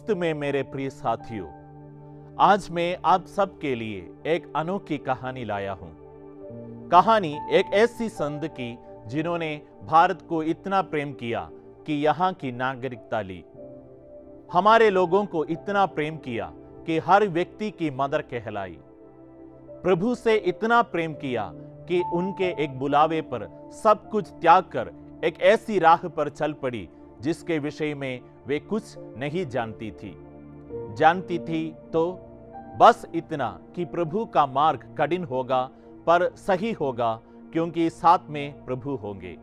ख्रिस्त में मेरे प्रिय साथियों, आज मैं आप सबके लिए एक अनोखी कहानी लाया हूं। कहानी एक ऐसी संत की जिन्होंने भारत को इतना प्रेम किया कि यहां की नागरिकता ली, हमारे लोगों को इतना प्रेम किया कि हर व्यक्ति की मदर कहलाई, प्रभु से इतना प्रेम किया कि उनके एक बुलावे पर सब कुछ त्याग कर एक ऐसी राह पर चल पड़ी जिसके विषय में वे कुछ नहीं जानती थी तो बस इतना कि प्रभु का मार्ग कठिन होगा पर सही होगा, क्योंकि साथ में प्रभु होंगे।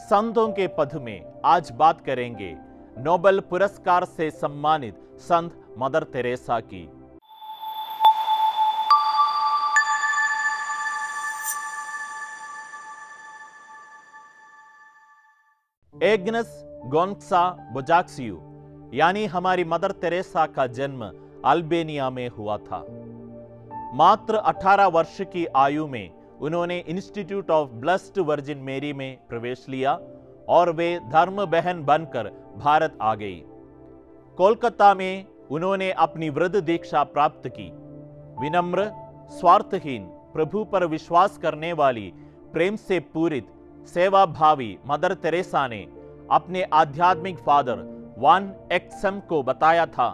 संतों के पद में आज बात करेंगे नोबेल पुरस्कार से सम्मानित संत मदर तेरेसा की। एग्नेस गोन्सा बोजाक्सियू यानी हमारी मदर तेरेसा का जन्म अल्बेनिया में हुआ था। मात्र 18 वर्ष की आयु में उन्होंने इंस्टीट्यूट ऑफ ब्लेस्ड वर्जिन मेरी में प्रवेश लिया और वे धर्म बहन बनकर भारत आ गई। कोलकाता में उन्होंने अपनी वृद्ध दीक्षा प्राप्त की। विनम्र, स्वार्थहीन, प्रभु पर विश्वास करने वाली, प्रेम से पूरित, सेवाभावी मदर तेरेसा ने अपने आध्यात्मिक फादर वान एक्सम को बताया था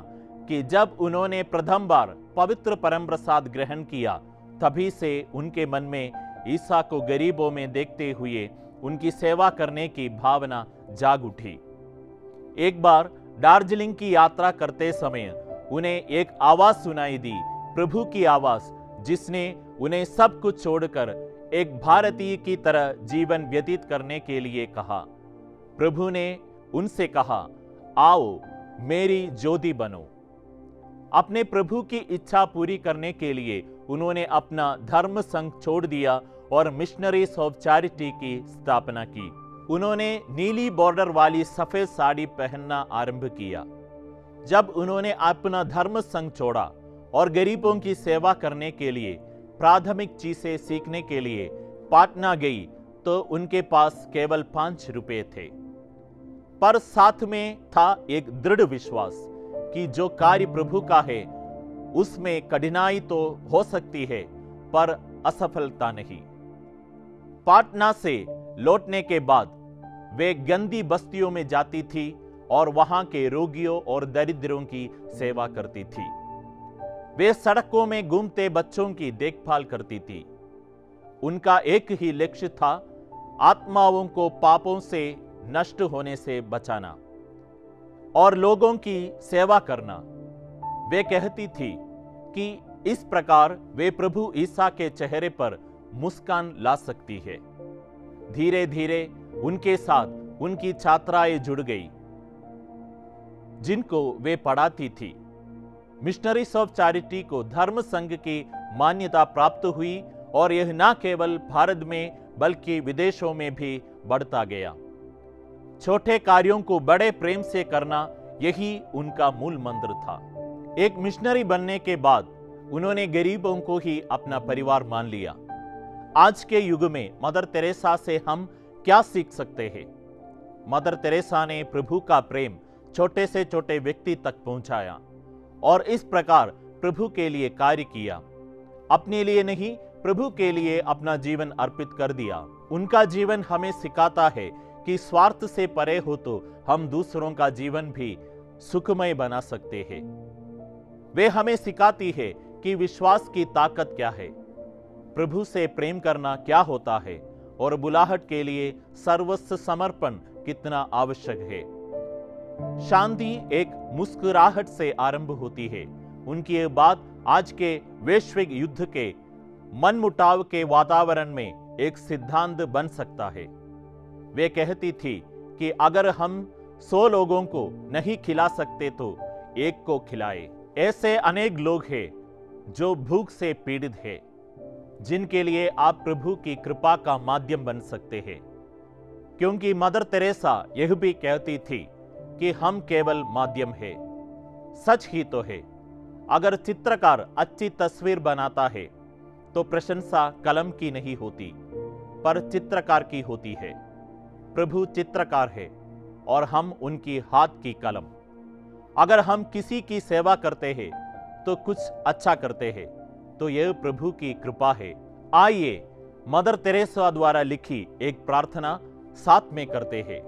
कि जब उन्होंने प्रथम बार पवित्र परम प्रसाद ग्रहण किया, तभी से उनके मन में ईसा को गरीबों में देखते हुए उनकी सेवा करने की भावना जाग उठी। एक बार दार्जिलिंग की यात्रा करते समय उन्हें एक आवाज सुनाई दी, प्रभु की आवाज, जिसने उन्हें सब कुछ छोड़कर एक भारतीय की तरह जीवन व्यतीत करने के लिए कहा। प्रभु ने उनसे कहा, आओ मेरी ज्योति बनो। अपने प्रभु की इच्छा पूरी करने के लिए उन्होंने अपना धर्म संघ छोड़ दिया और मिशनरीज ऑफ चैरिटी की स्थापना की। उन्होंने नीली बॉर्डर वाली सफेद साड़ी पहनना आरंभ किया। जब उन्होंने अपना धर्म संघ छोड़ा और गरीबों की सेवा करने के लिए प्राथमिक चीजें सीखने के लिए पाटना गई, तो उनके पास केवल 5 रुपए थे, पर साथ में था एक दृढ़ विश्वास कि जो कार्य प्रभु का है उसमें कठिनाई तो हो सकती है पर असफलता नहीं। पाटना से लौटने के बाद वे गंदी बस्तियों में जाती थी और वहां के रोगियों और दरिद्रों की सेवा करती थी। वे सड़कों में घूमते बच्चों की देखभाल करती थी। उनका एक ही लक्ष्य था, आत्माओं को पापों से नष्ट होने से बचाना और लोगों की सेवा करना। वे कहती थी कि इस प्रकार वे प्रभु ईसा के चेहरे पर मुस्कान ला सकती है। धीरे धीरे उनके साथ उनकी छात्राएं जुड़ गई जिनको वे पढ़ाती थी। मिशनरीज ऑफ चैरिटी को धर्म संघ की मान्यता प्राप्त हुई और यह न केवल भारत में बल्कि विदेशों में भी बढ़ता गया। छोटे कार्यों को बड़े प्रेम से करना, यही उनका मूल मंत्र था। एक मिशनरी बनने के बाद उन्होंने गरीबों को ही अपना परिवार मान लिया। आज के युग में मदर तेरेसा से हम क्या सीख सकते हैं? मदर तेरेसा ने प्रभु का प्रेम छोटे से छोटे व्यक्ति तक पहुंचाया और इस प्रकार प्रभु के लिए कार्य किया। अपने लिए नहीं, प्रभु के लिए अपना जीवन अर्पित कर दिया। उनका जीवन हमें सिखाता है कि स्वार्थ से परे हो तो हम दूसरों का जीवन भी सुखमय बना सकते हैं। वे हमें सिखाती है कि विश्वास की ताकत क्या है, प्रभु से प्रेम करना क्या होता है और बुलाहट के लिए सर्वस्व समर्पण कितना आवश्यक है। शांति एक मुस्कुराहट से आरंभ होती है। उनकी ये बात आज के वैश्विक युद्ध के मनमुटाव के वातावरण में एक सिद्धांत बन सकता है। वे कहती थी कि अगर हम 100 लोगों को नहीं खिला सकते तो एक को खिलाए। ऐसे अनेक लोग हैं जो भूख से पीड़ित हैं, जिनके लिए आप प्रभु की कृपा का माध्यम बन सकते हैं। क्योंकि मदर तेरेसा यह भी कहती थी कि हम केवल माध्यम है। सच ही तो है। अगर चित्रकार अच्छी तस्वीर बनाता है तो प्रशंसा कलम की नहीं होती पर चित्रकार की होती है। प्रभु चित्रकार है और हम उनकी हाथ की कलम। अगर हम किसी की सेवा करते हैं तो कुछ अच्छा करते हैं, तो यह प्रभु की कृपा है। आइए मदर तेरेसा द्वारा लिखी एक प्रार्थना साथ में करते हैं।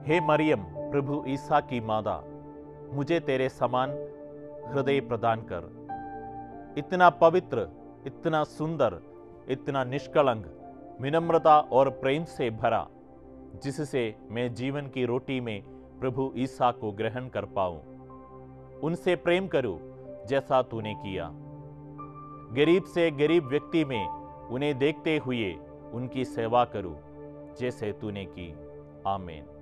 हे मरियम, प्रभु ईसा की माता, मुझे तेरे समान हृदय प्रदान कर। इतना पवित्र, इतना सुंदर, इतना निष्कलंक, विनम्रता और प्रेम से भरा, जिससे मैं जीवन की रोटी में प्रभु ईसा को ग्रहण कर पाऊं। उनसे प्रेम करूं जैसा तूने किया। गरीब से गरीब व्यक्ति में उन्हें देखते हुए उनकी सेवा करूं जैसे तूने की। आमीन।